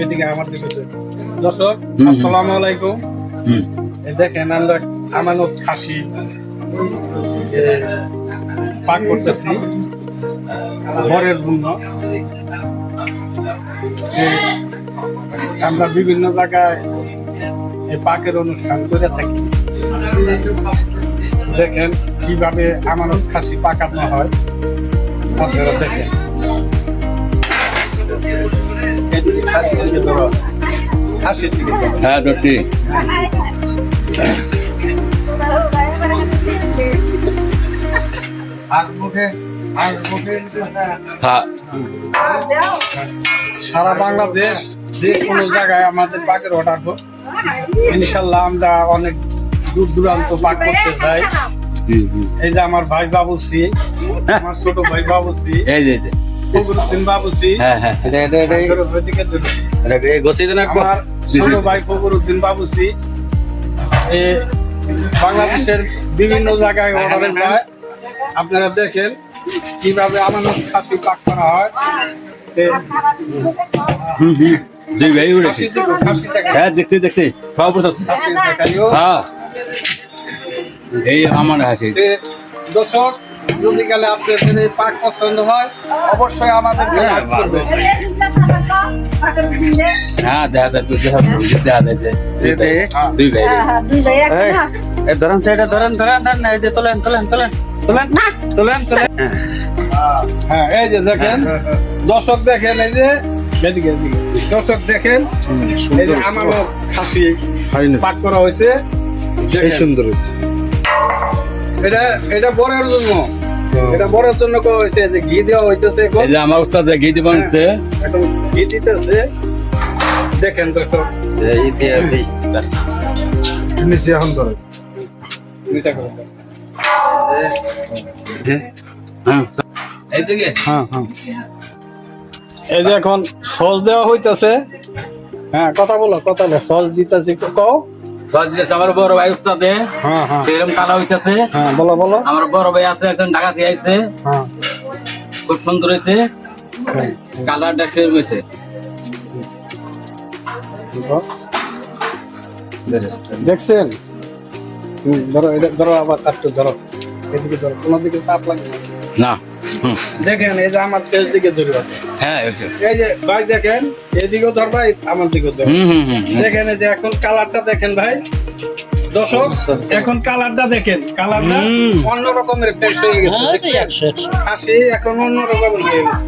এদিকে আমার দিকে দর্শক আসসালামু আলাইকুম। দেখেন আমরা আমানত খাসি পাক করতেছি ঘরের জন্য। আমরা বিভিন্ন জায়গায় এই পাকের অনুষ্ঠান করে থাকি। দেখেন কিভাবে আমানত খাসি পাকানো হয় আপনারা দেখেন। খাসির দিকে ধরো, খাসির দিকে ধরো। হ্যাঁ দর্শি সারা বাংলাদেশ যে কোনো জায়গায় আমাদের পাকের অর্ডার হোক, ইনশাল্লাহ আমরা অনেক দূর দূরান্ত পাক করতে চাই। এই যে আমার ভাই বাবুসি, আমার ছোট ভাই বাবুসি, এই যে ফখরুদ্দিন বাবুসি, হ্যাঁ হ্যাঁ আমার ছোট ভাই ফখরুদ্দিন বাবুসি বাংলাদেশের বিভিন্ন জায়গায় অর্ডারে যায়। আপনারা দেখেন কিভাবে আমানত খাসি পাক করা হয়। দুই ভাই উঠেছে। হ্যাঁ দেখছি দেখছি সব হ্যাঁ এই আমার আছে। দর্শক যদি গেলে আপনাদের এই পাক পছন্দ হয় অবশ্যই আমাদের হ্যাঁ দেখা যায় দুই ভাই ধরেন সেটা ধরেন ধরেন ধরেন এই যে তোলেন তোলেন তোলেন তোলেন তোলেন তোলেন। হ্যাঁ এই যে দেখেন দর্শক দেখেন এই যে এদিকে এদিকে দর্শক দেখেন এই যে আমানত খাসি পাক করা হয়েছে। সুন্দর হয়েছে। এটা এটা বরের জন্য, এটা বরের জন্য হয়েছে যে ঘি দেওয়া হইতেছে। এই যে আমার উস্তাদ ঘি দিব হচ্ছে এখন ঘি দিতেছে দেখেন দর্শক। এই দিয়ে দিই নিচে এখন ধরে নিচে করে হ্যাঁ এইদিকে হ্যাঁ হ্যাঁ এই যে এখন সস দেওয়া হইতেছে। হ্যাঁ কথা বলো সস দিতেছি কও। সজ দিয়েছে আমার বড় ভাই উস্তাদে হ্যাঁ হ্যাঁ সেরকম কালা হইতেছে। হ্যাঁ বলো বলো। আমার বড় ভাই আছে একজন ঢাকা দিয়ে আইছে, হ্যাঁ খুব সুন্দর হয়েছে, কালারটা সেরকম হয়েছে। দেখছেন ধরো এটা ধরো আবার একটু ধরো এদিকে ধরো কোনো দিকে চাপ লাগে না। না দেখেন এই যে আমার তেজ দিকে ধরবে। হ্যাঁ এই যে ভাই দেখেন এদিকেও ধরবা আমার দিকেও ধরবা। দেখেন এই যে এখন কালারটা দেখেন ভাই দর্শক, এখন কালারটা দেখেন, কালারটা অন্য রকমের ফ্রেশ হয়ে গেছে। খাসি এখন অন্য রকমের হয়ে গেছে।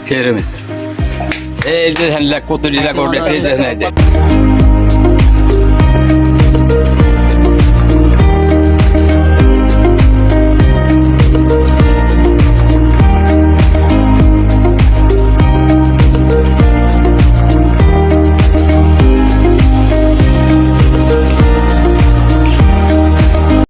সেরকম হয়েছে। এই যে কত ডিলা করে